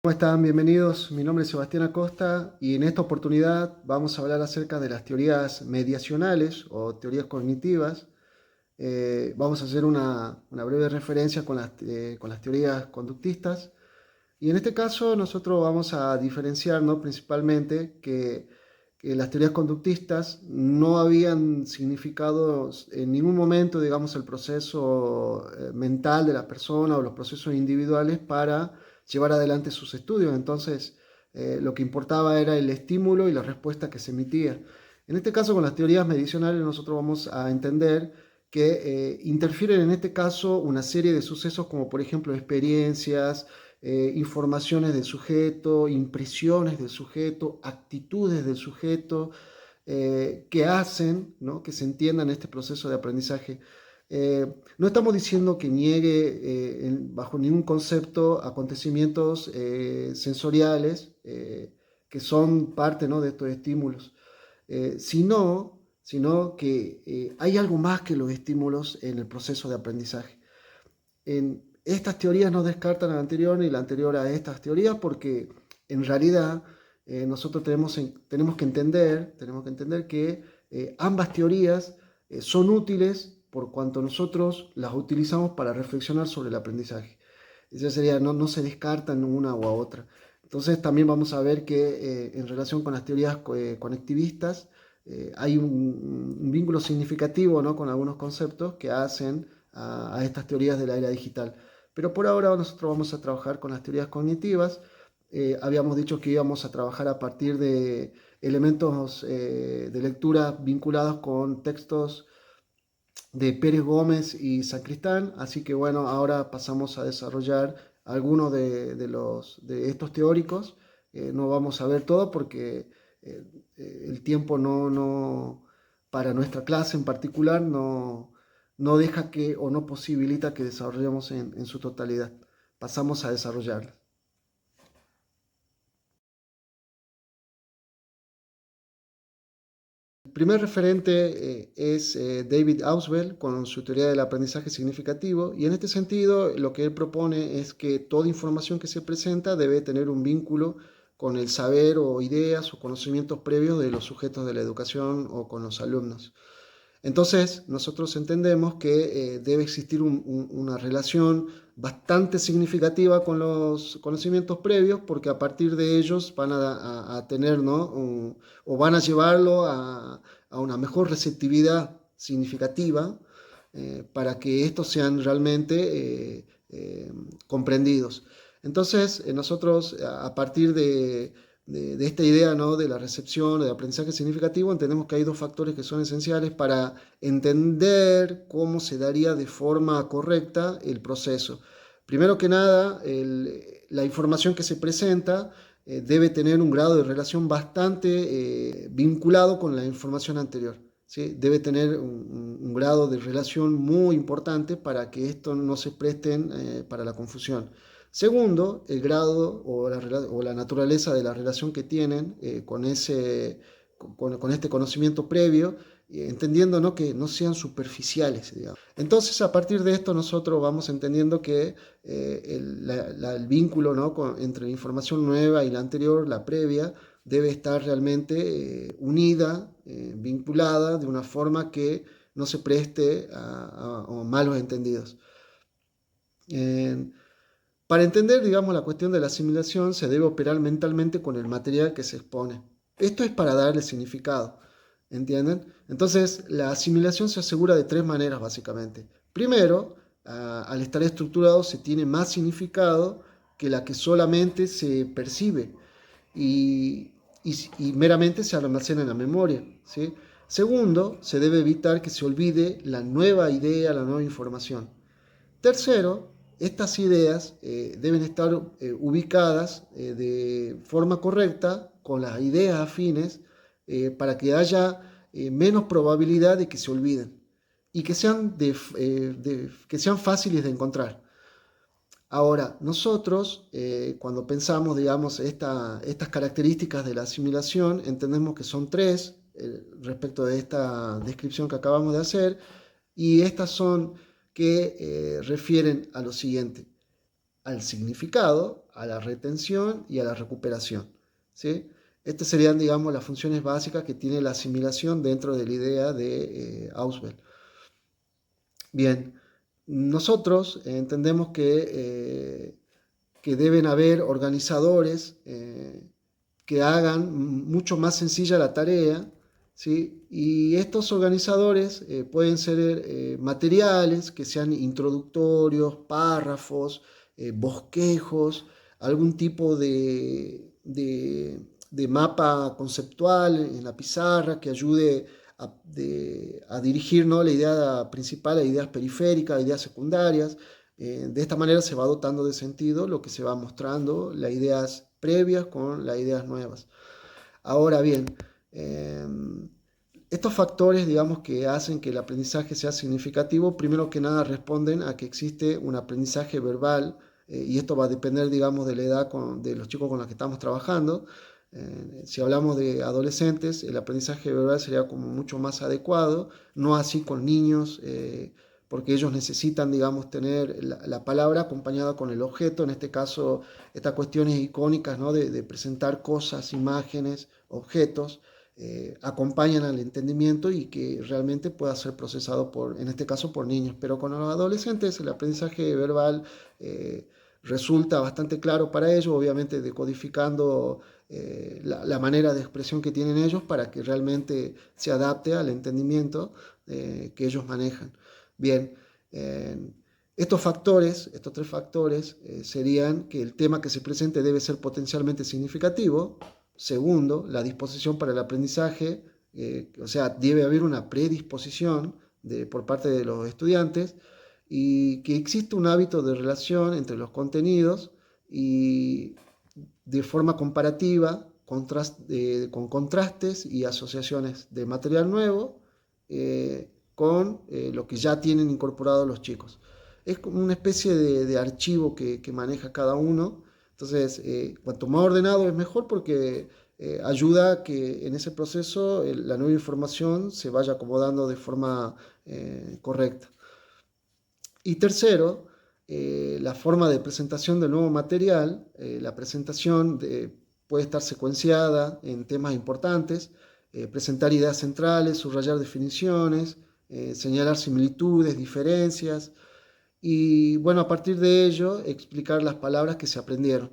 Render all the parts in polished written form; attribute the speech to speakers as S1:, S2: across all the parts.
S1: ¿Cómo están? Bienvenidos. Mi nombre es Sebastián Acosta y en esta oportunidad vamos a hablar acerca de las teorías mediacionales o teorías cognitivas. Vamos a hacer una breve referencia con las teorías conductistas y en este caso nosotros vamos a diferenciar, ¿no? Principalmente que las teorías conductistas no habían significado en ningún momento, digamos, el proceso mental de la persona o los procesos individuales para llevar adelante sus estudios. Entonces, lo que importaba era el estímulo y la respuesta que se emitía. En este caso, con las teorías medicionales, nosotros vamos a entender que interfieren en este caso una serie de sucesos como por ejemplo experiencias, informaciones del sujeto, impresiones del sujeto, actitudes del sujeto, que hacen, ¿no?, que se entienda en este proceso de aprendizaje. No estamos diciendo que niegue bajo ningún concepto acontecimientos sensoriales que son parte, ¿no?, de estos estímulos, sino que hay algo más que los estímulos en el proceso de aprendizaje. Estas teorías no descartan a la anterior ni la anterior a estas teorías porque en realidad nosotros tenemos que entender que ambas teorías son útiles por cuanto nosotros las utilizamos para reflexionar sobre el aprendizaje. Eso sería, no se descartan una o a otra. Entonces también vamos a ver que en relación con las teorías conectivistas hay un vínculo significativo, ¿no?, con algunos conceptos que hacen a estas teorías de la era digital. Pero por ahora nosotros vamos a trabajar con las teorías cognitivas. Habíamos dicho que íbamos a trabajar a partir de elementos de lectura vinculados con textos de Pérez Gómez y Sacristán, así que bueno, ahora pasamos a desarrollar algunos de estos teóricos. No vamos a ver todo porque eh, el tiempo para nuestra clase en particular no deja que o no posibilita que desarrollemos en su totalidad. Pasamos a desarrollarlas. El primer referente es David Ausubel con su teoría del aprendizaje significativo, y en este sentido lo que él propone es que toda información que se presenta debe tener un vínculo con el saber o ideas o conocimientos previos de los sujetos de la educación o con los alumnos. Entonces, nosotros entendemos que debe existir una relación bastante significativa con los conocimientos previos, porque a partir de ellos van a tener, ¿no?, o van a llevarlo a una mejor receptividad significativa para que estos sean realmente comprendidos. Entonces, nosotros a partir de esta idea, ¿no?, de la recepción, de aprendizaje significativo, entendemos que hay dos factores que son esenciales para entender cómo se daría de forma correcta el proceso. Primero que nada, la información que se presenta debe tener un grado de relación bastante vinculado con la información anterior, ¿sí? Debe tener un grado de relación muy importante para que esto no se presten para la confusión. Segundo, el grado o la naturaleza de la relación que tienen con este conocimiento previo, entendiendo, ¿no?, que no sean superficiales, digamos. Entonces, a partir de esto, nosotros vamos entendiendo que el vínculo, ¿no?, entre la información nueva y la anterior, la previa, debe estar realmente unida, vinculada, de una forma que no se preste a malos entendidos. Eh, para entender, digamos, la cuestión de la asimilación, se debe operar mentalmente con el material que se expone. Esto es para darle significado, ¿entienden? Entonces, la asimilación se asegura de tres maneras, básicamente. Primero, al estar estructurado, se tiene más significado que la que solamente se percibe y meramente se almacena en la memoria, ¿sí? Segundo, se debe evitar que se olvide la nueva idea, la nueva información. Tercero, estas ideas deben estar ubicadas de forma correcta con las ideas afines para que haya menos probabilidad de que se olviden y que sean fáciles de encontrar. Ahora, nosotros cuando pensamos, digamos, estas características de la asimilación, entendemos que son tres respecto de esta descripción que acabamos de hacer, y estas son que refieren a lo siguiente: al significado, a la retención y a la recuperación, ¿sí? Estas serían, digamos, las funciones básicas que tiene la asimilación dentro de la idea de Ausubel. Bien, nosotros entendemos que deben haber organizadores que hagan mucho más sencilla la tarea, ¿sí? Y estos organizadores pueden ser materiales que sean introductorios, párrafos, bosquejos, algún tipo de mapa conceptual en la pizarra que ayude a dirigir, ¿no?, la idea principal a ideas periféricas, a ideas secundarias. De esta manera se va dotando de sentido lo que se va mostrando, las ideas previas con las ideas nuevas. Ahora bien, estos factores, digamos, que hacen que el aprendizaje sea significativo, primero que nada responden a que existe un aprendizaje verbal, y esto va a depender, digamos, de la edad de los chicos con los que estamos trabajando. Si hablamos de adolescentes, el aprendizaje verbal sería como mucho más adecuado, no así con niños, porque ellos necesitan, digamos, tener la palabra acompañada con el objeto, en este caso, estas cuestiones icónicas, ¿no?, de presentar cosas, imágenes, objetos, acompañan al entendimiento y que realmente pueda ser procesado en este caso, por niños. Pero con los adolescentes el aprendizaje verbal resulta bastante claro para ellos, obviamente decodificando la manera de expresión que tienen ellos para que realmente se adapte al entendimiento que ellos manejan. Bien, estos tres factores serían que el tema que se presente debe ser potencialmente significativo. Segundo, la disposición para el aprendizaje, o sea, debe haber una predisposición por parte de los estudiantes, y que existe un hábito de relación entre los contenidos y de forma comparativa, con contrastes y asociaciones de material nuevo con lo que ya tienen incorporado los chicos. Es como una especie de archivo que maneja cada uno. Entonces, cuanto más ordenado es mejor, porque ayuda a que en ese proceso la nueva información se vaya acomodando de forma correcta. Y tercero, la forma de presentación del nuevo material. La presentación puede estar secuenciada en temas importantes, presentar ideas centrales, subrayar definiciones, señalar similitudes, diferencias, y bueno, a partir de ello explicar las palabras que se aprendieron.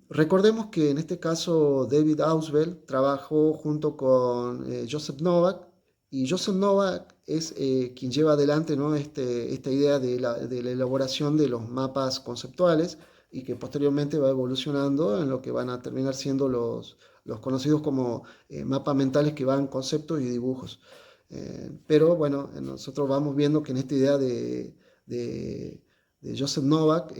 S1: Recordemos que en este caso David Ausubel trabajó junto con Joseph Novak, y Joseph Novak es quien lleva adelante, ¿no?, esta idea de la elaboración de los mapas conceptuales, y que posteriormente va evolucionando en lo que van a terminar siendo los conocidos como mapas mentales, que van conceptos y dibujos. Pero bueno, nosotros vamos viendo que en esta idea de Joseph Novak,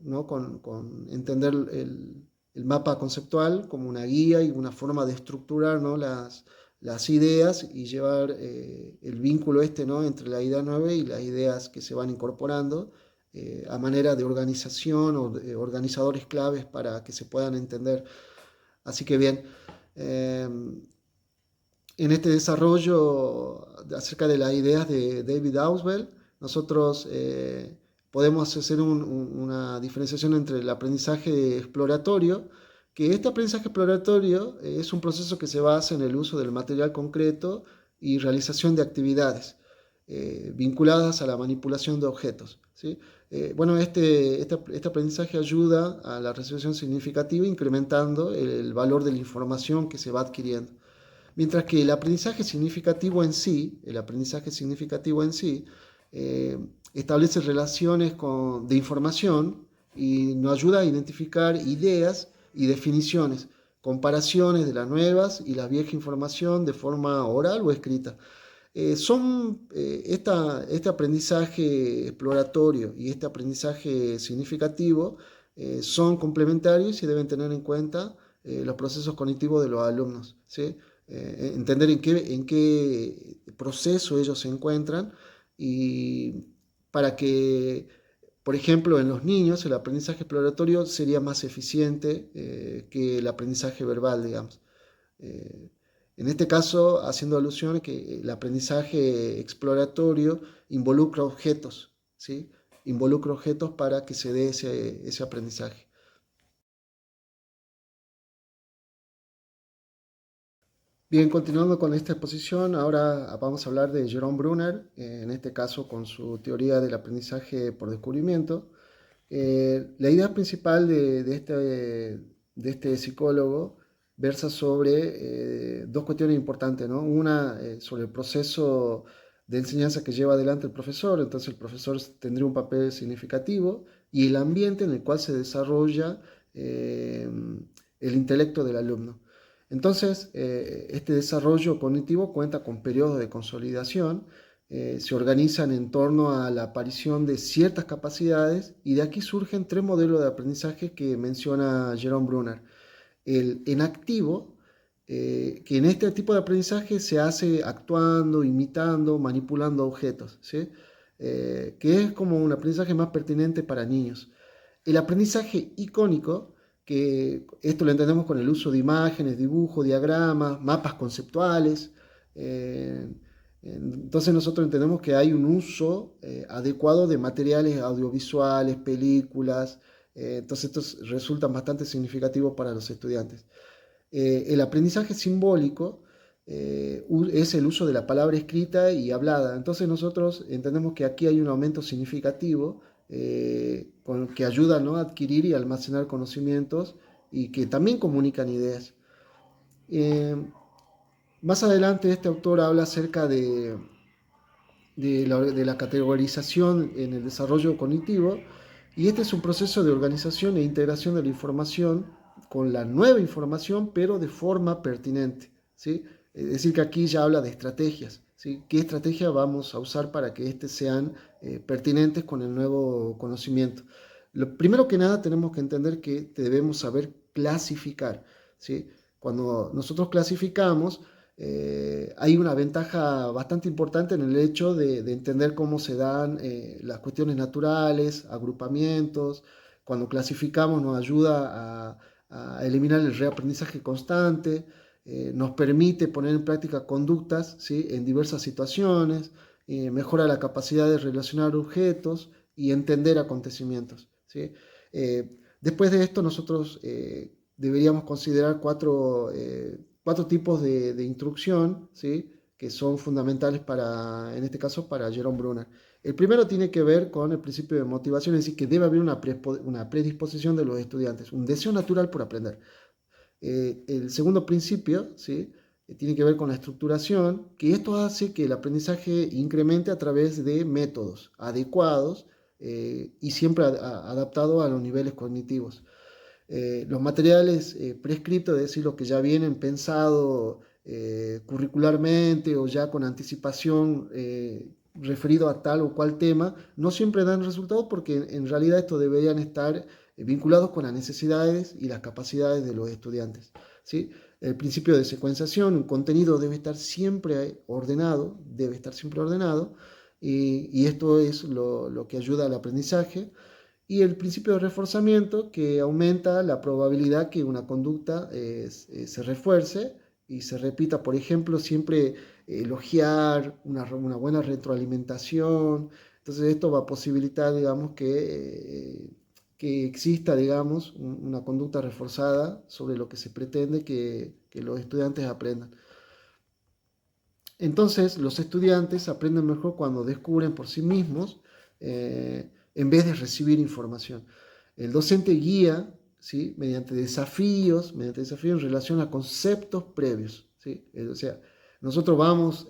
S1: ¿no?, con entender el mapa conceptual como una guía y una forma de estructurar, ¿no?, las ideas, y llevar el vínculo ¿no?, entre la idea nueva y las ideas que se van incorporando a manera de organización o de organizadores claves para que se puedan entender. Así que bien, en este desarrollo acerca de las ideas de David Ausubel, nosotros podemos hacer una diferenciación entre el aprendizaje exploratorio, que este aprendizaje exploratorio es un proceso que se basa en el uso del material concreto y realización de actividades vinculadas a la manipulación de objetos, ¿sí? Bueno, este aprendizaje ayuda a la resolución significativa, incrementando el valor de la información que se va adquiriendo. Mientras que el aprendizaje significativo en sí establece relaciones de información y nos ayuda a identificar ideas y definiciones, comparaciones de las nuevas y la vieja información de forma oral o escrita. Este aprendizaje exploratorio y este aprendizaje significativo son complementarios y deben tener en cuenta los procesos cognitivos de los alumnos, ¿sí? Entender en qué proceso ellos se encuentran, y para que, por ejemplo, en los niños el aprendizaje exploratorio sería más eficiente que el aprendizaje verbal, digamos. Eh, en este caso, haciendo alusión a que el aprendizaje exploratorio involucra objetos, ¿sí? Involucra objetos para que se dé ese aprendizaje. Bien, continuando con esta exposición, ahora vamos a hablar de Jerome Brunner, en este caso con su teoría del aprendizaje por descubrimiento. La idea principal de este psicólogo versa sobre dos cuestiones importantes, ¿no? Una, sobre el proceso de enseñanza que lleva adelante el profesor, entonces el profesor tendría un papel significativo, y el ambiente en el cual se desarrolla el intelecto del alumno. Entonces, este desarrollo cognitivo cuenta con periodos de consolidación, se organizan en torno a la aparición de ciertas capacidades, y de aquí surgen tres modelos de aprendizaje que menciona Jerome Brunner. El en activo, que en este tipo de aprendizaje se hace actuando, imitando, manipulando objetos, ¿sí? Que es como un aprendizaje más pertinente para niños. El aprendizaje icónico, que esto lo entendemos con el uso de imágenes, dibujos, diagramas, mapas conceptuales. eh, entonces nosotros entendemos que hay un uso adecuado de materiales audiovisuales, películas. Entonces estos resultan bastante significativos para los estudiantes. El aprendizaje simbólico es el uso de la palabra escrita y hablada. Entonces nosotros entendemos que aquí hay un aumento significativo que ayuda, ¿no?, a adquirir y almacenar conocimientos, y que también comunican ideas. Eh, Más adelante este autor habla acerca de la categorización en el desarrollo cognitivo, y este es un proceso de organización e integración de la información con la nueva información, pero de forma pertinente, ¿sí? Es decir, que aquí ya habla de estrategias, ¿sí? ¿Qué estrategia vamos a usar para que éstes sean pertinentes con el nuevo conocimiento? Lo primero que nada tenemos que entender que debemos saber clasificar, ¿sí? Cuando nosotros clasificamos, hay una ventaja bastante importante en el hecho de entender cómo se dan las cuestiones naturales, agrupamientos. Cuando clasificamos nos ayuda a eliminar el reaprendizaje constante, nos permite poner en práctica conductas, ¿sí?, en diversas situaciones, mejora la capacidad de relacionar objetos y entender acontecimientos, ¿sí? Después de esto nosotros deberíamos considerar cuatro tipos de instrucción, ¿sí?, que son fundamentales en este caso, para Jerome Brunner. El primero tiene que ver con el principio de motivación, es decir, que debe haber una predisposición de los estudiantes, un deseo natural por aprender. El segundo principio, ¿sí?, tiene que ver con la estructuración, que esto hace que el aprendizaje incremente a través de métodos adecuados y siempre adaptado a los niveles cognitivos. Los materiales prescriptos, es decir, los que ya vienen pensados curricularmente o ya con anticipación referido a tal o cual tema, no siempre dan resultados, porque en realidad estos deberían estar vinculados con las necesidades y las capacidades de los estudiantes, ¿sí? El principio de secuenciación: un contenido debe estar siempre ordenado, y esto es lo que ayuda al aprendizaje. Y el principio de reforzamiento, que aumenta la probabilidad que una conducta se refuerce y se repita. Por ejemplo, siempre elogiar, una buena retroalimentación. Entonces esto va a posibilitar, digamos, que exista, digamos, una conducta reforzada sobre lo que se pretende que los estudiantes aprendan. Entonces, los estudiantes aprenden mejor cuando descubren por sí mismos, en vez de recibir información. El docente guía, ¿sí?, mediante desafíos en relación a conceptos previos, ¿sí? O sea, nosotros vamos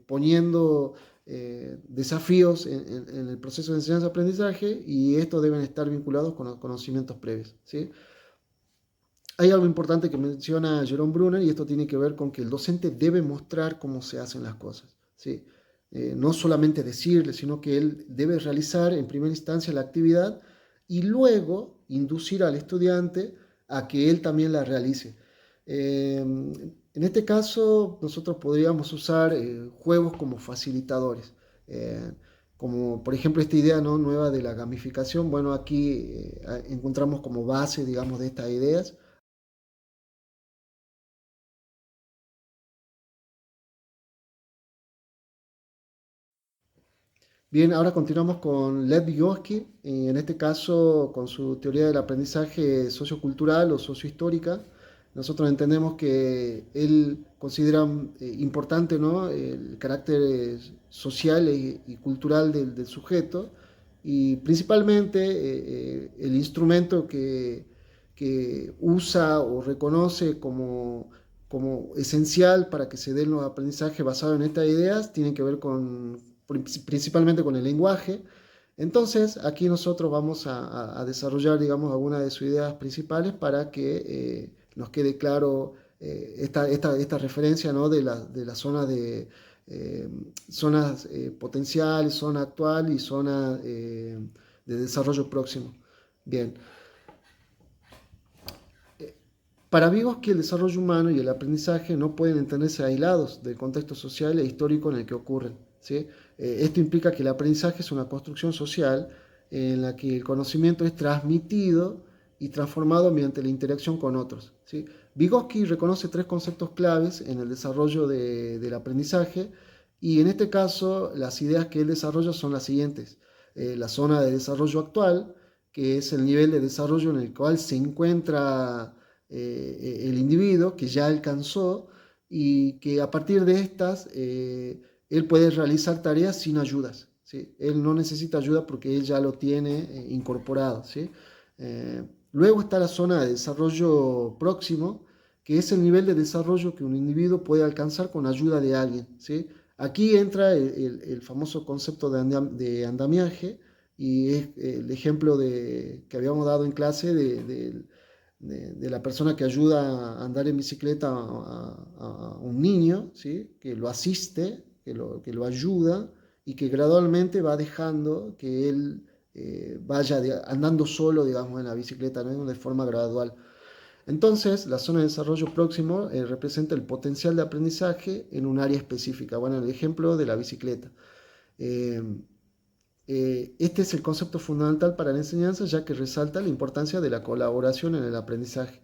S1: poniendo desafíos en el proceso de enseñanza-aprendizaje, y estos deben estar vinculados con los conocimientos previos, ¿sí? Hay algo importante que menciona Jerome Brunner, y esto tiene que ver con que el docente debe mostrar cómo se hacen las cosas, ¿sí? No solamente decirle, sino que él debe realizar en primera instancia la actividad y luego inducir al estudiante a que él también la realice. En este caso, nosotros podríamos usar juegos como facilitadores, como por ejemplo esta idea, ¿no?, nueva de la gamificación. Bueno, aquí encontramos como base, digamos, de estas ideas. Bien, ahora continuamos con Lev Vygotsky, y en este caso con su teoría del aprendizaje sociocultural o sociohistórica. Nosotros entendemos que él consideran importante, ¿no?, el carácter social y cultural del sujeto, y principalmente el instrumento que usa o reconoce como esencial para que se den los aprendizajes basados en estas ideas tienen que ver principalmente con el lenguaje. Entonces, aquí nosotros vamos a desarrollar, digamos, algunas de sus ideas principales para que nos quede claro esta referencia, ¿no?, de la zona zonas potencial, zona actual y zona de desarrollo próximo. Bien. Para Vygotsky, el desarrollo humano y el aprendizaje no pueden entenderse aislados del contexto social e histórico en el que ocurren, ¿sí? Esto implica que el aprendizaje es una construcción social en la que el conocimiento es transmitido y transformado mediante la interacción con otros, ¿sí? Vygotsky reconoce tres conceptos claves en el desarrollo del aprendizaje, y en este caso las ideas que él desarrolla son las siguientes. La zona de desarrollo actual, que es el nivel de desarrollo en el cual se encuentra el individuo, que ya alcanzó y que a partir de estas él puede realizar tareas sin ayudas, ¿sí? Él no necesita ayuda porque él ya lo tiene incorporado, ¿sí? Luego está la zona de desarrollo próximo, que es el nivel de desarrollo que un individuo puede alcanzar con ayuda de alguien, ¿sí? Aquí entra el famoso concepto de andamiaje, y es el ejemplo que habíamos dado en clase de la persona que ayuda a andar en bicicleta a un niño, ¿sí?, que lo asiste, que lo ayuda, y que gradualmente va dejando que él vaya andando solo, digamos, en la bicicleta, ¿no?, de forma gradual. Entonces, la zona de desarrollo próximo representa el potencial de aprendizaje en un área específica. Bueno, el ejemplo de la bicicleta. Este es el concepto fundamental para la enseñanza, ya que resalta la importancia de la colaboración en el aprendizaje.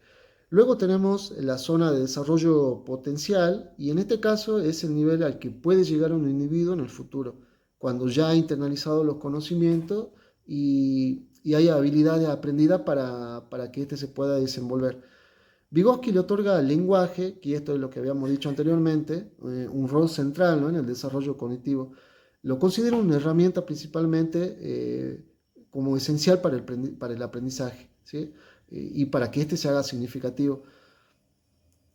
S1: Luego tenemos la zona de desarrollo potencial, y en este caso es el nivel al que puede llegar un individuo en el futuro, cuando ya ha internalizado los conocimientos y hay habilidades aprendidas para que éste se pueda desenvolver. Vygotsky le otorga al lenguaje, que esto es lo que habíamos dicho anteriormente, un rol central, ¿no?, en el desarrollo cognitivo. Lo considera una herramienta principalmente como esencial para el aprendizaje, ¿sí?, y para que éste se haga significativo.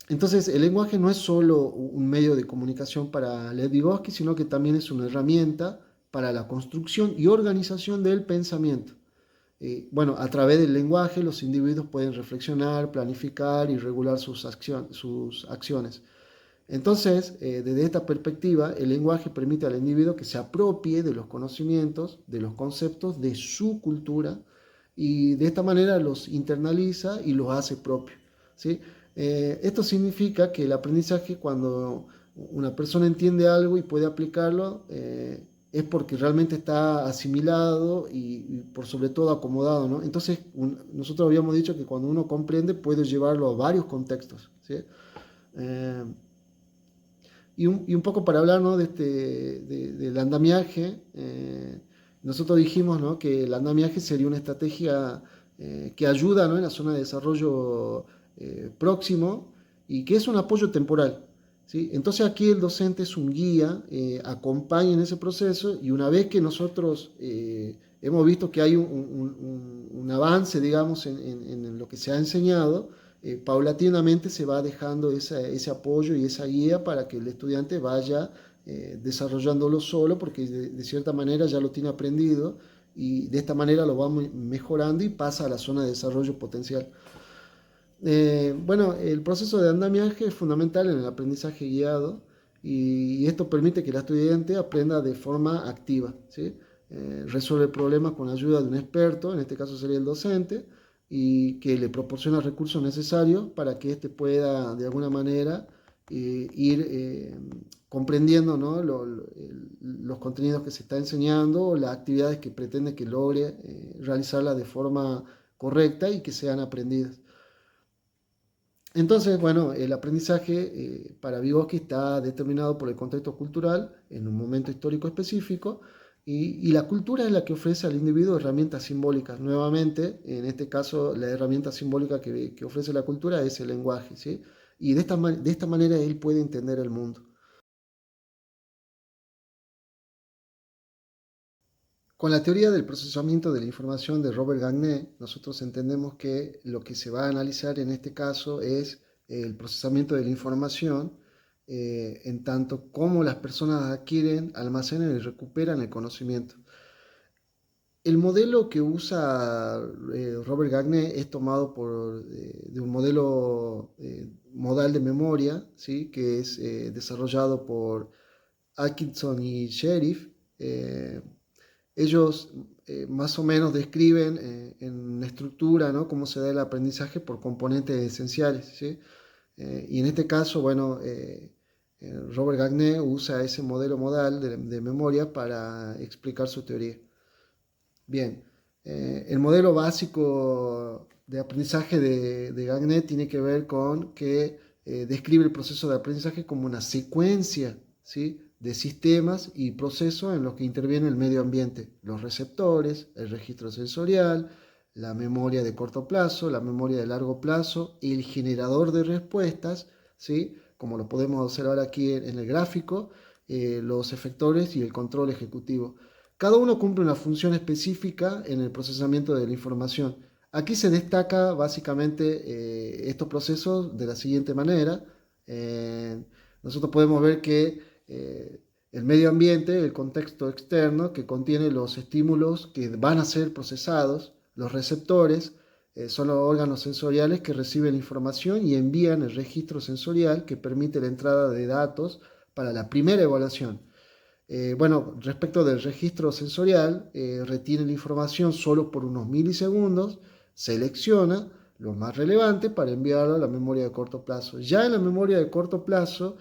S1: Entonces, el lenguaje no es solo un medio de comunicación para Lev Vygotsky, sino que también es una herramienta para la construcción y organización del pensamiento. Bueno, a través del lenguaje los individuos pueden reflexionar, planificar y regular sus acciones. Entonces, desde esta perspectiva, el lenguaje permite al individuo que se apropie de los conocimientos, de los conceptos, de su cultura, y de esta manera los internaliza y los hace propios, ¿sí? Esto significa que el aprendizaje, cuando una persona entiende algo y puede aplicarlo, es porque realmente está asimilado y por sobre todo acomodado, ¿no? Entonces, nosotros habíamos dicho que cuando uno comprende puede llevarlo a varios contextos, ¿sí? Y un poco para hablar, ¿no?, del andamiaje, nosotros dijimos, ¿no?, que el andamiaje sería una estrategia que ayuda, ¿no?, en la zona de desarrollo próximo, y que es un apoyo temporal, ¿sí? Entonces aquí el docente es un guía, acompaña en ese proceso, y una vez que nosotros hemos visto que hay un avance, digamos, en lo que se ha enseñado, paulatinamente se va dejando ese apoyo y esa guía para que el estudiante vaya desarrollándolo solo, porque de cierta manera ya lo tiene aprendido, y de esta manera lo va mejorando y pasa a la zona de desarrollo potencial. Bueno, el proceso de andamiaje es fundamental en el aprendizaje guiado, y esto permite que el estudiante aprenda de forma activa, ¿sí? Resuelve problemas con ayuda de un experto, en este caso sería el docente, y que le proporciona recursos necesarios para que éste pueda de alguna manera ir comprendiendo, ¿no?, los contenidos que se está enseñando, o las actividades que pretende que logre realizarlas de forma correcta y que sean aprendidas. Entonces, bueno, el aprendizaje para Vygotsky está determinado por el contexto cultural en un momento histórico específico, y la cultura es la que ofrece al individuo herramientas simbólicas. Nuevamente, en este caso, la herramienta simbólica que ofrece la cultura es el lenguaje, ¿sí? y de esta manera él puede entender el mundo. Con la teoría del procesamiento de la información de Robert Gagné, nosotros entendemos que lo que se va a analizar en este caso es el procesamiento de la información, en tanto como las personas adquieren, almacenan y recuperan el conocimiento. El modelo que usa Robert Gagné es tomado de un modelo modal de memoria, ¿sí? Que es desarrollado por Atkinson y Sheriff. Ellos más o menos describen en estructura, ¿no?, cómo se da el aprendizaje por componentes esenciales, ¿sí? Y en este caso, bueno, Robert Gagné usa ese modelo modal de memoria para explicar su teoría. Bien, el modelo básico de aprendizaje de Gagné tiene que ver con que describe el proceso de aprendizaje como una secuencia, ¿sí?, de sistemas y procesos en los que interviene el medio ambiente, los receptores, el registro sensorial, la memoria de corto plazo, la memoria de largo plazo, el generador de respuestas, ¿sí?, como lo podemos observar aquí en el gráfico, los efectores y el control ejecutivo. Cada uno cumple una función específica en el procesamiento de la información. Aquí se destaca básicamente estos procesos de la siguiente manera. Nosotros podemos ver que el medio ambiente, el contexto externo que contiene los estímulos que van a ser procesados, los receptores, son los órganos sensoriales que reciben información y envían el registro sensorial que permite la entrada de datos para la primera evaluación. Bueno, respecto del registro sensorial, retiene la información solo por unos milisegundos, selecciona lo más relevante para enviarlo a la memoria de corto plazo. Ya en la memoria de corto plazo,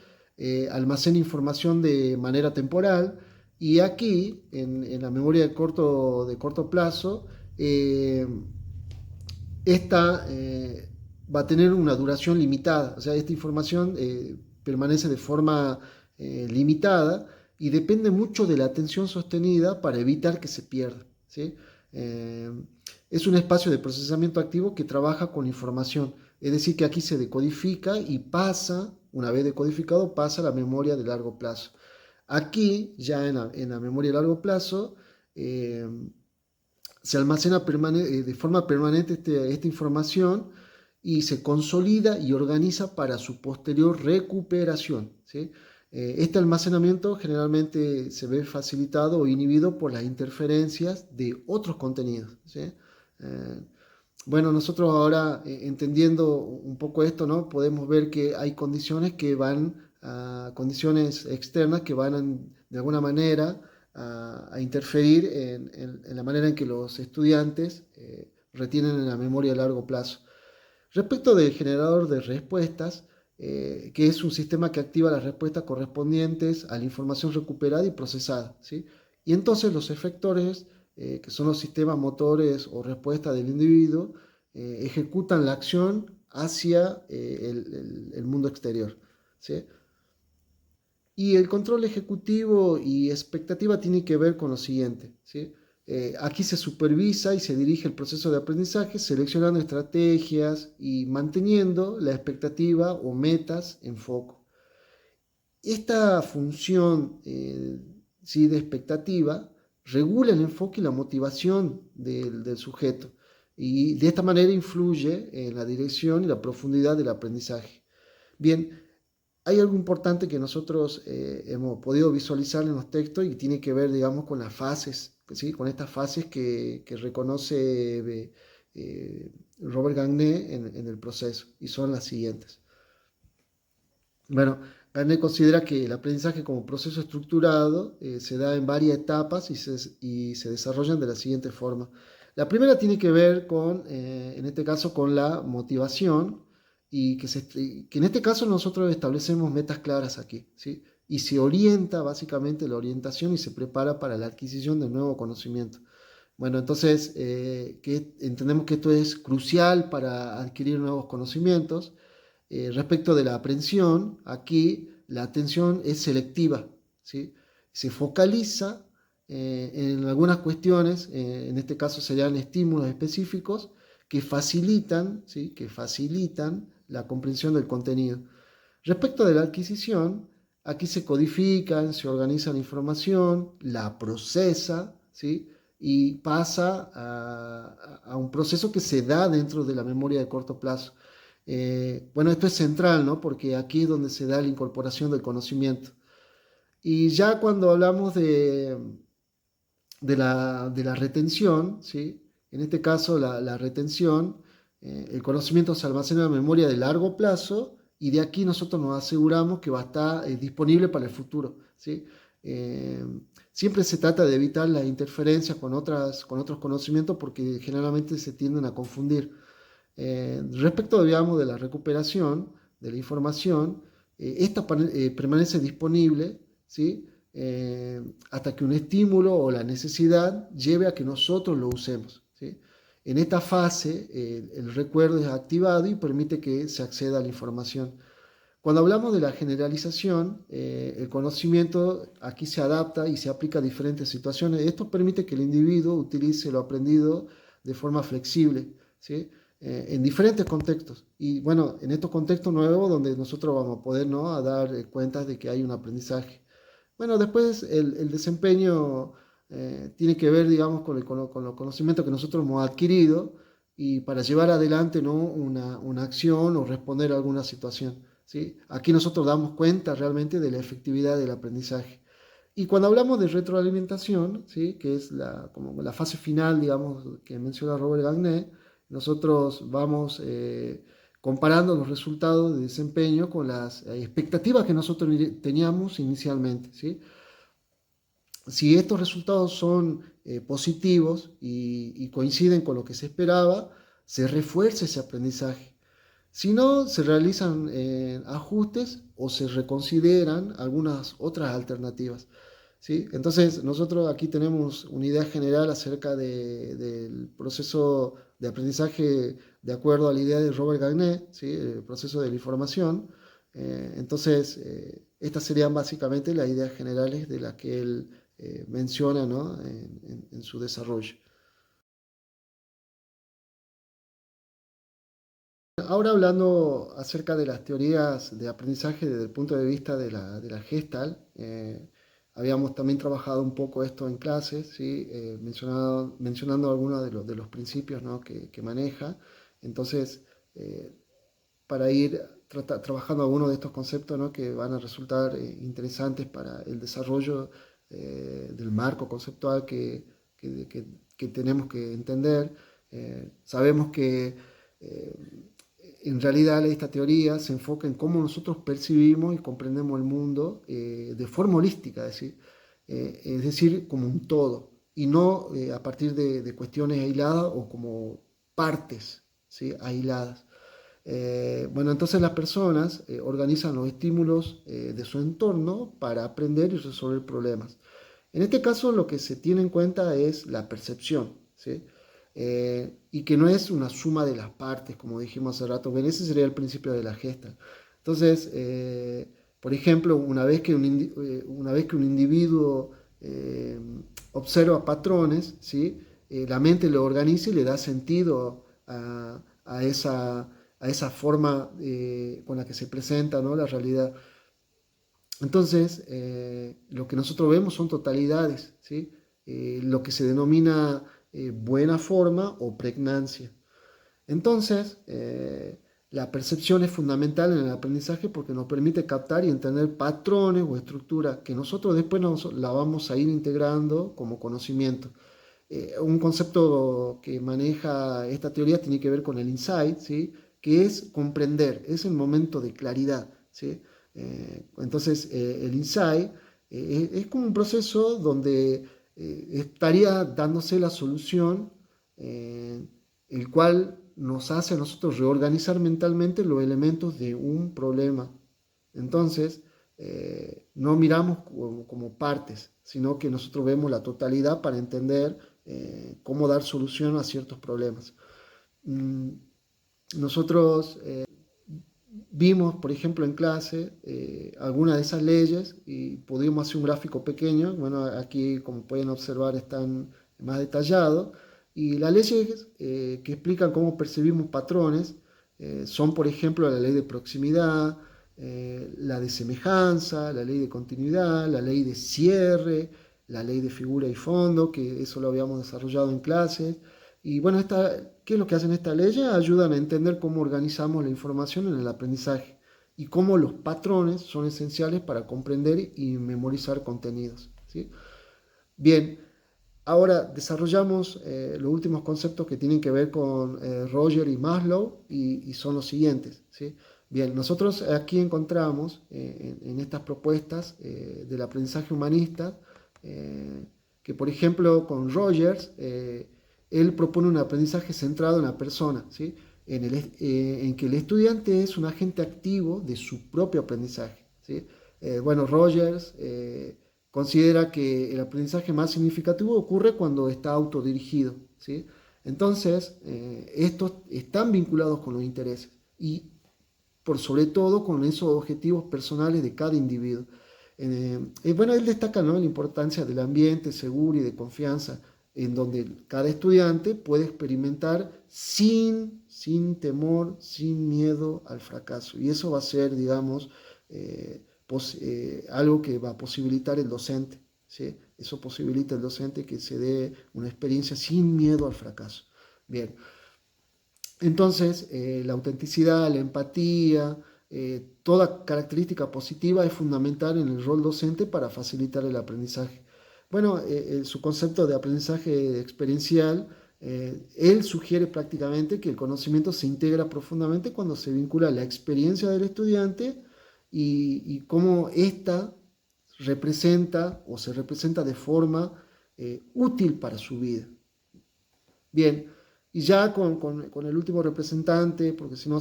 S1: almacena información de manera temporal, y aquí, en la memoria de corto plazo, esta va a tener una duración limitada. O sea, esta información permanece de forma limitada y depende mucho de la atención sostenida para evitar que se pierda, ¿sí? Eh, es un espacio de procesamiento activo que trabaja con información, es decir, que aquí se decodifica y pasa, una vez decodificado, pasa a la memoria de largo plazo. Aquí, ya en la memoria de largo plazo, eh, se almacena de forma permanente esta información y se consolida y organiza para su posterior recuperación, ¿sí? Este almacenamiento generalmente se ve facilitado o inhibido por las interferencias de otros contenidos, ¿sí? Eh, bueno, nosotros ahora, entendiendo un poco esto, ¿no?, podemos ver que hay condiciones que van a condiciones externas que van de alguna manera a interferir en la manera en que los estudiantes retienen en la memoria a largo plazo. Respecto del generador de respuestas, que es un sistema que activa las respuestas correspondientes a la información recuperada y procesada, ¿sí? Y entonces los efectores, que son los sistemas motores o respuestas del individuo, ejecutan la acción hacia el mundo exterior, ¿sí? Y el control ejecutivo y expectativa tiene que ver con lo siguiente, ¿sí? Aquí se supervisa y se dirige el proceso de aprendizaje seleccionando estrategias y manteniendo la expectativa o metas en foco. Esta función sí, de expectativa regula el enfoque y la motivación del sujeto, y de esta manera influye en la dirección y la profundidad del aprendizaje. Bien, hay algo importante que nosotros hemos podido visualizar en los textos y tiene que ver, digamos, con las fases, ¿sí?, con estas fases que reconoce Robert Gagné en el proceso, y son las siguientes. Bueno, Gagné considera que el aprendizaje como proceso estructurado se da en varias etapas y se desarrollan de la siguiente forma. La primera tiene que ver con, en este caso, con la motivación, y que en este caso nosotros establecemos metas claras aquí, ¿sí? Y se orienta básicamente la orientación y se prepara para la adquisición de nuevo conocimiento. Bueno, entonces, entendemos que esto es crucial para adquirir nuevos conocimientos. Respecto de la aprehensión, aquí la atención es selectiva, ¿sí? Se focaliza en algunas cuestiones, en este caso serían estímulos específicos que facilitan, ¿sí?, que facilitan la comprensión del contenido. Respecto de la adquisición, aquí se codifican, se organiza la información, la procesa, ¿sí? Y pasa a un proceso que se da dentro de la memoria de corto plazo. Bueno, esto es central, ¿no? Porque aquí es donde se da la incorporación del conocimiento. Y ya cuando hablamos de la retención, ¿sí? En este caso, la retención, el conocimiento se almacena en la memoria de largo plazo y de aquí nosotros nos aseguramos que va a estar disponible para el futuro, ¿sí? Eh, Siempre se trata de evitar las interferencias con otros conocimientos porque generalmente se tienden a confundir. Respecto, digamos, de la recuperación de la información, esta permanece disponible, ¿sí? Hasta que un estímulo o la necesidad lleve a que nosotros lo usemos, ¿sí? En esta fase, el recuerdo es activado y permite que se acceda a la información. Cuando hablamos de la generalización, el conocimiento aquí se adapta y se aplica a diferentes situaciones. Esto permite que el individuo utilice lo aprendido de forma flexible, ¿sí? En diferentes contextos. Y bueno, en estos contextos nuevos donde nosotros vamos a poder, ¿no?, a dar cuenta de que hay un aprendizaje. Bueno, después el desempeño tiene que ver, digamos, con los conocimientos que nosotros hemos adquirido y para llevar adelante, ¿no?, una acción o responder a alguna situación, ¿sí? Aquí nosotros damos cuenta realmente de la efectividad del aprendizaje. Y cuando hablamos de retroalimentación, ¿sí?, que es como la fase final, digamos, que menciona Robert Gagné, nosotros vamos comparando los resultados de desempeño con las expectativas que nosotros teníamos inicialmente, ¿sí? Si estos resultados son positivos y coinciden con lo que se esperaba, se refuerza ese aprendizaje. Si no, se realizan ajustes o se reconsideran algunas otras alternativas, ¿sí? Entonces, nosotros aquí tenemos una idea general acerca del proceso de aprendizaje de acuerdo a la idea de Robert Gagné, ¿sí?, el proceso de la información. Entonces, estas serían básicamente las ideas generales de las que él menciona, ¿no?, en su desarrollo. Ahora hablando acerca de las teorías de aprendizaje desde el punto de vista de la Gestalt, habíamos también trabajado un poco esto en clases, ¿sí? Mencionando algunos de los principios, ¿no?, que maneja. Entonces, eh, para ir trabajando algunos de estos conceptos, ¿no?, que van a resultar interesantes para el desarrollo del marco conceptual que, que- que tenemos que entender. Sabemos que eh, en realidad esta teoría se enfoca en cómo nosotros percibimos y comprendemos el mundo de forma holística, es decir, como un todo, y no a partir de cuestiones aisladas o como partes, ¿sí?, aisladas. Bueno, entonces las personas organizan los estímulos de su entorno para aprender y resolver problemas. En este caso, lo que se tiene en cuenta es la percepción, ¿sí? Y que no es una suma de las partes, como dijimos hace rato. Bien, ese sería el principio de la gesta. Entonces, por ejemplo, una vez que un individuo eh, observa patrones, ¿sí? La mente lo organiza y le da sentido a esa forma con la que se presenta, ¿no?, la realidad. Entonces, lo que nosotros vemos son totalidades, ¿sí? Lo que se denomina buena forma o pregnancia. Entonces, la percepción es fundamental en el aprendizaje porque nos permite captar y entender patrones o estructuras que nosotros después la vamos a ir integrando como conocimiento. Un concepto que maneja esta teoría tiene que ver con el insight, ¿sí?, que es comprender, es el momento de claridad, ¿sí? Entonces, el insight es como un proceso donde estaría dándose la solución, el cual nos hace a nosotros reorganizar mentalmente los elementos de un problema. Entonces, no miramos como partes, sino que nosotros vemos la totalidad para entender cómo dar solución a ciertos problemas. Mm, Nosotros vimos, por ejemplo, en clase algunas de esas leyes y pudimos hacer un gráfico pequeño. Bueno, aquí, como pueden observar, están más detallados. Y las leyes que explican cómo percibimos patrones son, por ejemplo, la ley de proximidad, la de semejanza, la ley de continuidad, la ley de cierre, la ley de figura y fondo, que eso lo habíamos desarrollado en clases. Y bueno, ¿qué es lo que hacen estas leyes? Ayudan a entender cómo organizamos la información en el aprendizaje y cómo los patrones son esenciales para comprender y memorizar contenidos, ¿sí? Bien, ahora desarrollamos los últimos conceptos que tienen que ver con Roger y Maslow y son los siguientes, ¿sí? Bien, nosotros aquí encontramos en estas propuestas del aprendizaje humanista que, por ejemplo, con Rogers, él propone un aprendizaje centrado en la persona, ¿sí? En que el estudiante es un agente activo de su propio aprendizaje, ¿sí? Bueno, Rogers considera que el aprendizaje más significativo ocurre cuando está autodirigido, ¿sí? Entonces, estos están vinculados con los intereses y por sobre todo con esos objetivos personales de cada individuo. Bueno, él destaca, ¿no?, la importancia del ambiente seguro y de confianza, en donde cada estudiante puede experimentar sin temor, sin miedo al fracaso. Y eso va a ser, digamos, algo que va a posibilitar el docente, ¿sí? Eso posibilita el docente que se dé una experiencia sin miedo al fracaso. Bien, entonces la autenticidad, la empatía, toda característica positiva es fundamental en el rol docente para facilitar el aprendizaje. Bueno, su concepto de aprendizaje experiencial, él sugiere prácticamente que el conocimiento se integra profundamente cuando se vincula la experiencia del estudiante y cómo ésta representa o se representa de forma útil para su vida. Bien, y ya con el último representante, porque si no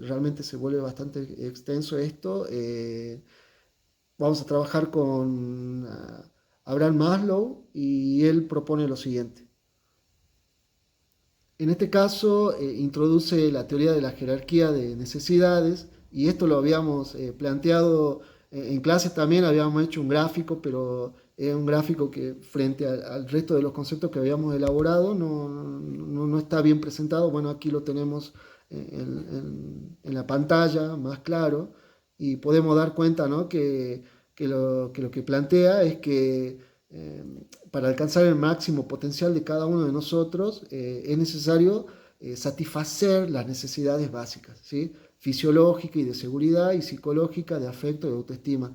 S1: realmente se vuelve bastante extenso esto, vamos a trabajar con Abraham Maslow y él propone lo siguiente. En este caso, introduce la teoría de la jerarquía de necesidades y esto lo habíamos planteado en clase también, habíamos hecho un gráfico, pero es un gráfico que frente al resto de los conceptos que habíamos elaborado no está bien presentado. Bueno, aquí lo tenemos en la pantalla más claro y podemos dar cuenta, ¿no?, que lo que plantea es que para alcanzar el máximo potencial de cada uno de nosotros es necesario satisfacer las necesidades básicas, ¿sí?, fisiológica y de seguridad y psicológica de afecto y autoestima.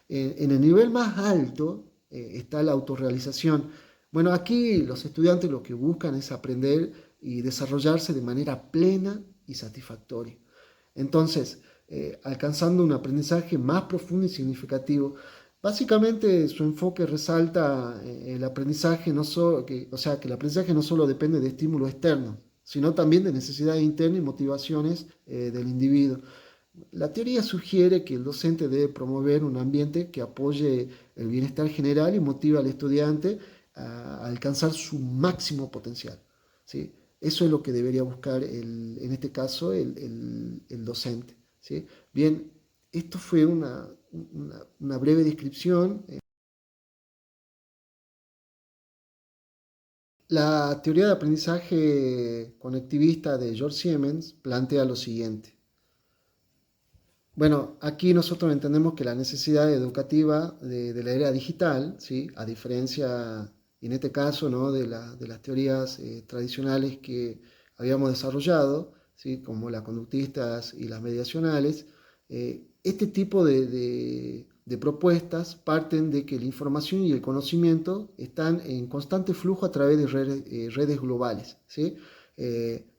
S1: En el nivel más alto está la autorrealización. Bueno, aquí los estudiantes lo que buscan es aprender y desarrollarse de manera plena y satisfactoria. Entonces, alcanzando un aprendizaje más profundo y significativo. Básicamente su enfoque resalta el aprendizaje que el aprendizaje no solo depende de estímulos externos, sino también de necesidades internas y motivaciones del individuo. La teoría sugiere que el docente debe promover un ambiente que apoye el bienestar general y motive al estudiante a alcanzar su máximo potencial, ¿sí? Eso es lo que debería buscar, en este caso, el docente, ¿sí? Bien, esto fue una breve descripción. La teoría de aprendizaje conectivista de George Siemens plantea lo siguiente. Bueno, aquí nosotros entendemos que la necesidad educativa de la era digital, ¿sí?, a diferencia, en este caso, ¿no?, de las teorías tradicionales que habíamos desarrollado, ¿sí?, como las conductistas y las mediacionales, este tipo de propuestas parten de que la información y el conocimiento están en constante flujo a través de redes globales, ¿sí?,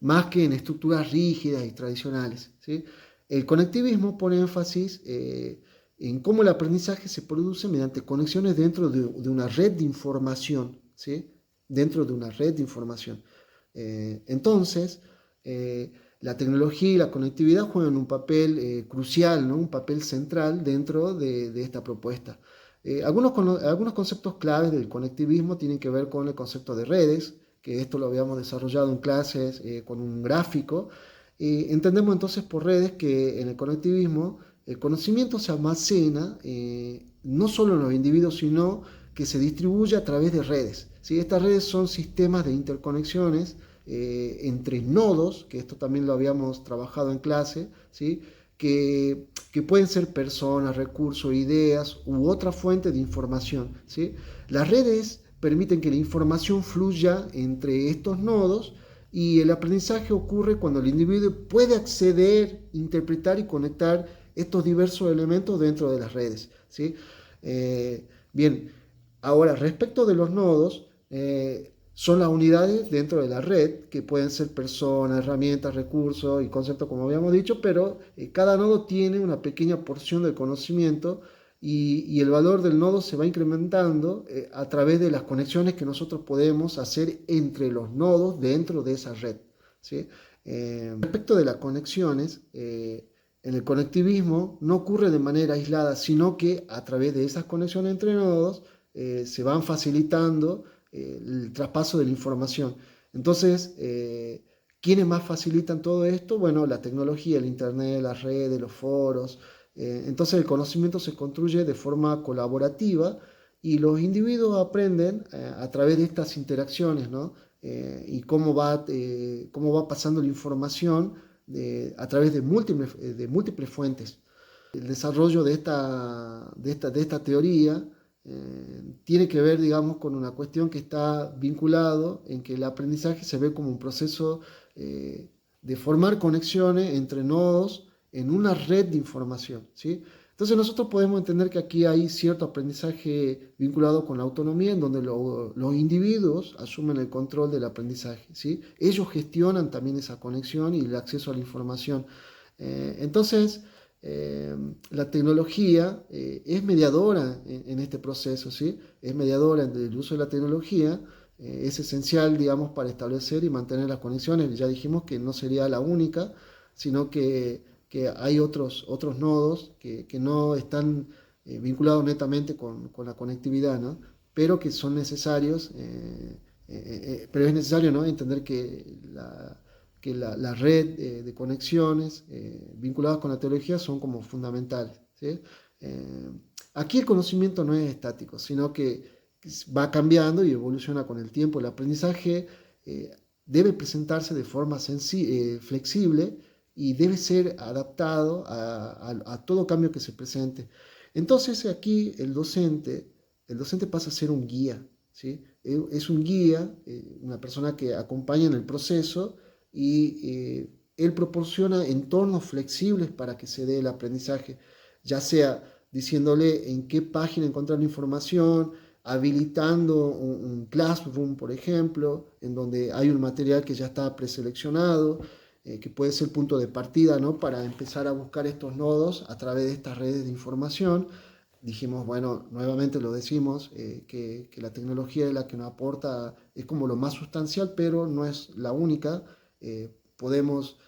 S1: más que en estructuras rígidas y tradicionales, ¿sí? El conectivismo pone énfasis en cómo el aprendizaje se produce mediante conexiones dentro de una red de información, ¿sí?, dentro de una red de información. Entonces, la tecnología y la conectividad juegan un papel crucial, ¿no?, un papel central dentro de esta propuesta. Algunos conceptos claves del conectivismo tienen que ver con el concepto de redes, que esto lo habíamos desarrollado en clases con un gráfico. Entendemos entonces por redes que en el conectivismo el conocimiento se almacena no solo en los individuos, sino que se distribuye a través de redes, ¿sí? Estas redes son sistemas de interconexiones entre nodos, que esto también lo habíamos trabajado en clase, ¿sí?, que pueden ser personas, recursos, ideas u otra fuente de información, ¿sí? Las redes permiten que la información fluya entre estos nodos y el aprendizaje ocurre cuando el individuo puede acceder, interpretar y conectar estos diversos elementos dentro de las redes, ¿sí? Bien, ahora respecto de los nodos, son las unidades dentro de la red, que pueden ser personas, herramientas, recursos y conceptos, como habíamos dicho, pero cada nodo tiene una pequeña porción del conocimiento y el valor del nodo se va incrementando a través de las conexiones que nosotros podemos hacer entre los nodos dentro de esa red, ¿sí? Respecto de las conexiones, en el conectivismo no ocurre de manera aislada, sino que a través de esas conexiones entre nodos se van facilitando el traspaso de la información. Entonces, ¿quiénes más facilitan todo esto? Bueno, la tecnología, el Internet, las redes, los foros. Entonces, el conocimiento se construye de forma colaborativa y los individuos aprenden a través de estas interacciones, ¿no? Y cómo va pasando la información a través de múltiples fuentes. El desarrollo de esta teoría tiene que ver, digamos, con una cuestión que está vinculado en que el aprendizaje se ve como un proceso de formar conexiones entre nodos en una red de información, ¿sí? Entonces nosotros podemos entender que aquí hay cierto aprendizaje vinculado con la autonomía, en donde los individuos asumen el control del aprendizaje, ¿sí? Ellos gestionan también esa conexión y el acceso a la información. Entonces, la tecnología es mediadora en este proceso, ¿sí? Es mediadora el uso de la tecnología, es esencial, digamos, para establecer y mantener las conexiones. Ya dijimos que no sería la única, sino que hay otros nodos que no están vinculados netamente con la conectividad, ¿no? Pero que son necesarios, pero es necesario, ¿no? Entender que la red de conexiones vinculadas con la teología son como fundamentales, ¿sí? Eh, Aquí el conocimiento no es estático, sino que va cambiando y evoluciona con el tiempo. El aprendizaje debe presentarse de forma flexible y debe ser adaptado a todo cambio que se presente. Entonces aquí el docente pasa a ser un guía, ¿sí? Es un guía, una persona que acompaña en el proceso y él proporciona entornos flexibles para que se dé el aprendizaje, ya sea diciéndole en qué página encontrar la información, habilitando un classroom, por ejemplo, en donde hay un material que ya está preseleccionado, que puede ser punto de partida, ¿no? Para empezar a buscar estos nodos a través de estas redes de información. Dijimos, bueno, nuevamente lo decimos, que la tecnología es la que nos aporta, es como lo más sustancial, pero no es la única. Podemos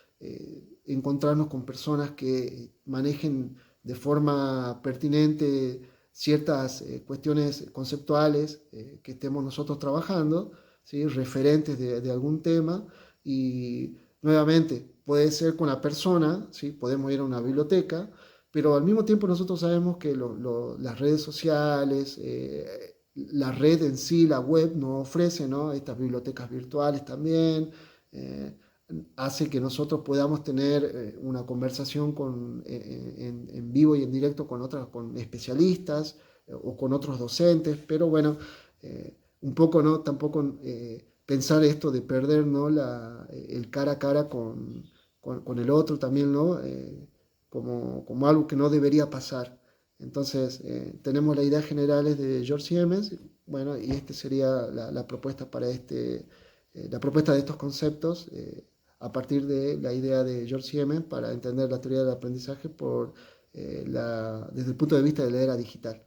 S1: encontrarnos con personas que manejen de forma pertinente ciertas cuestiones conceptuales que estemos nosotros trabajando, ¿sí? Referentes de algún tema, y nuevamente puede ser con la persona, ¿sí? Podemos ir a una biblioteca, pero al mismo tiempo nosotros sabemos que las redes sociales, la red en sí, la web, nos ofrece, ¿no? Estas bibliotecas virtuales también. eh, Hace que nosotros podamos tener una conversación en vivo y en directo con especialistas o con otros docentes, pero bueno, un poco, ¿no? Tampoco pensar esto de perder, ¿no? El cara a cara con el otro también, ¿no? Como algo que no debería pasar. Entonces, tenemos las ideas generales de George Siemens, bueno, y esta sería la propuesta para la propuesta de estos conceptos a partir de la idea de George Siemens para entender la teoría del aprendizaje desde el punto de vista de la era digital.